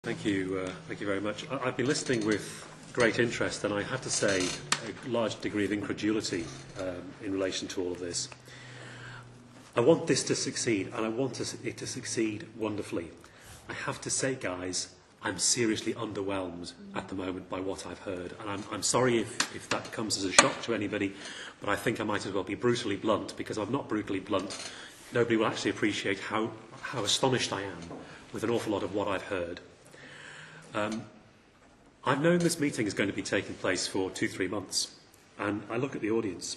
Thank you very much. I've been listening with great interest, and I have to say a large degree of incredulity in relation to all of this. I want this to succeed, and I want it to succeed wonderfully. I have to say, guys, I'm seriously underwhelmed at the moment by what I've heard, and I'm sorry if that comes as a shock to anybody, but I think I might as well be brutally blunt, because if I'm not brutally blunt, nobody will actually appreciate how astonished I am with an awful lot of what I've heard. I've known this meeting is going to be taking place for 2-3 months, and I look at the audience,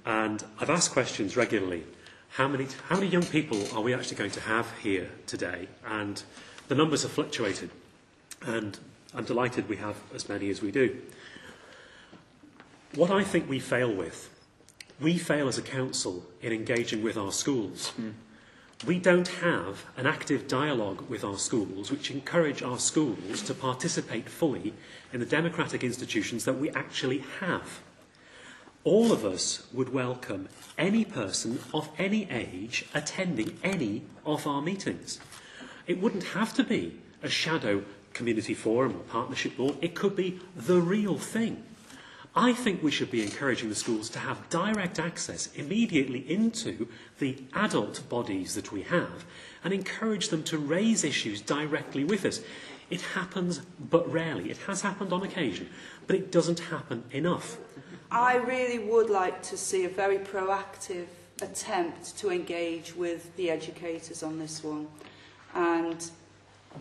and I've asked questions regularly. How many young people are we actually going to have here today? And the numbers have fluctuated, and I'm delighted we have as many as we do. What I think we fail as a council in engaging with our schools. We don't have an active dialogue with our schools which encourage our schools to participate fully in the democratic institutions that we actually have. All of us would welcome any person of any age attending any of our meetings. It wouldn't have to be a shadow community forum or partnership board. It could be the real thing. I think we should be encouraging the schools to have direct access immediately into the adult bodies that we have and encourage them to raise issues directly with us. It happens but rarely. It has happened on occasion, but it doesn't happen enough. I really would like to see a very proactive attempt to engage with the educators on this one. And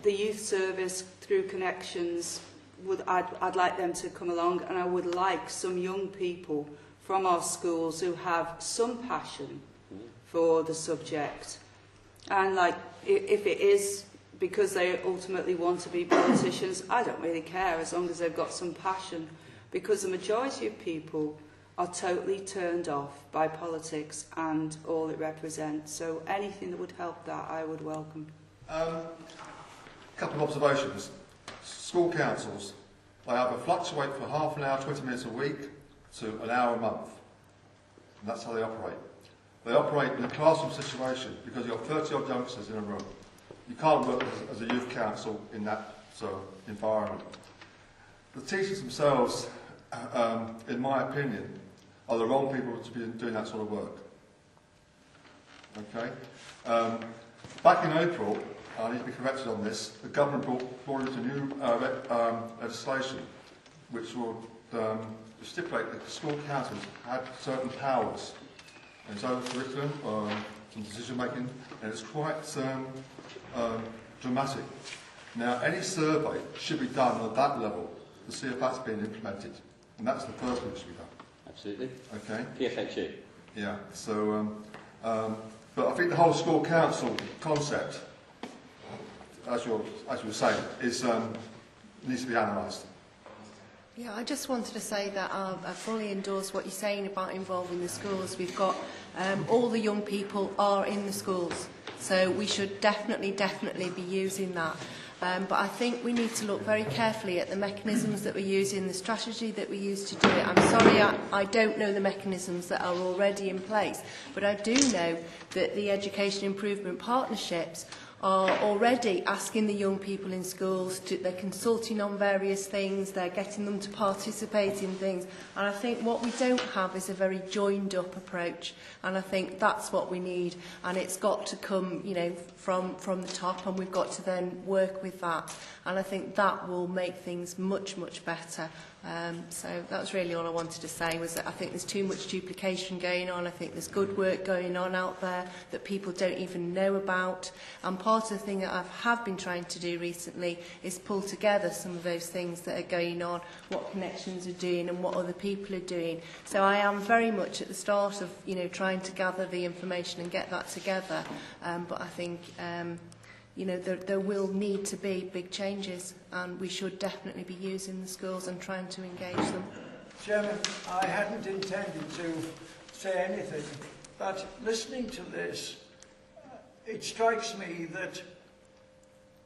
the youth service through Connections, I'd like them to come along, and I would like some young people from our schools who have some passion for the subject. And if it is because they ultimately want to be politicians, I don't really care as long as they've got some passion, because the majority of people are totally turned off by politics and all it represents. So anything that would help that, I would welcome. A couple of observations. School councils, they either fluctuate for half an hour, 20 minutes a week, to an hour a month. And that's how they operate. They operate in a classroom situation because you've got 30-odd youngsters in a room. You can't work as a youth council in that sort of environment. The teachers themselves, in my opinion, are the wrong people to be doing that sort of work. Okay? Back in April, I need to be corrected on this, the government brought into new legislation which will stipulate that the school councils had certain powers in its own curriculum and decision making, and it's quite dramatic. Now, any survey should be done at that level to see if that's being implemented, and that's the first thing that should be done. Absolutely. Okay. PFHU. Yeah. So, but I think the whole school council concept, as you were saying, needs to be analysed. Yeah, I just wanted to say that I fully endorse what you're saying about involving the schools. We've got all the young people are in the schools, so we should definitely be using that. But I think we need to look very carefully at the mechanisms that we're using, the strategy that we use to do it. I'm sorry, I don't know the mechanisms that are already in place, but I do know that the education improvement partnerships are already asking the young people in schools they're consulting on various things, they're getting them to participate in things, and I think what we don't have is a very joined up approach, and I think that's what we need, and it's got to come, from the top, and we've got to then work with that, and I think that will make things much better. So that was really all I wanted to say, was that I think there's too much duplication going on. I think there's good work going on out there that people don't even know about, and part of the thing that I have been trying to do recently is pull together some of those things that are going on, what Connections are doing and what other people are doing. So I am very much at the start of trying to gather the information and get that together, but I think there will need to be big changes, and we should definitely be using the schools and trying to engage them. Chairman, I hadn't intended to say anything, but listening to this, it strikes me that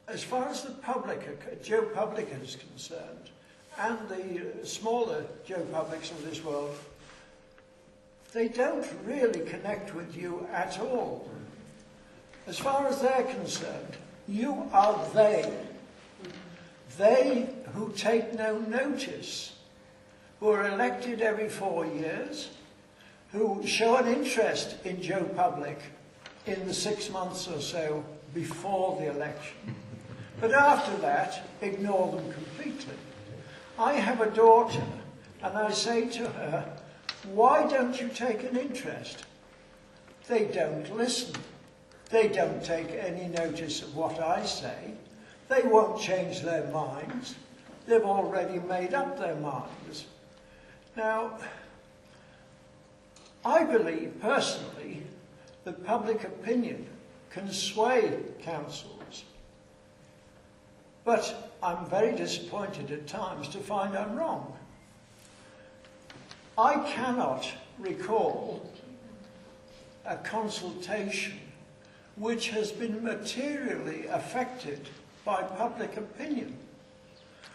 as far as the public, Joe Public is concerned, and the smaller Joe Publics of this world, they don't really connect with you at all. As far as they're concerned, you are they. they who take no notice, who are elected every 4 years, who show an interest in Joe Public in the 6 months or so before the election, but after that, ignore them completely. I have a daughter, and I say to her, why don't you take an interest? They don't listen. They don't take any notice of what I say. They won't change their minds. They've already made up their minds. Now, I believe personally that public opinion can sway councils. But I'm very disappointed at times to find I'm wrong. I cannot recall a consultation which has been materially affected by public opinion.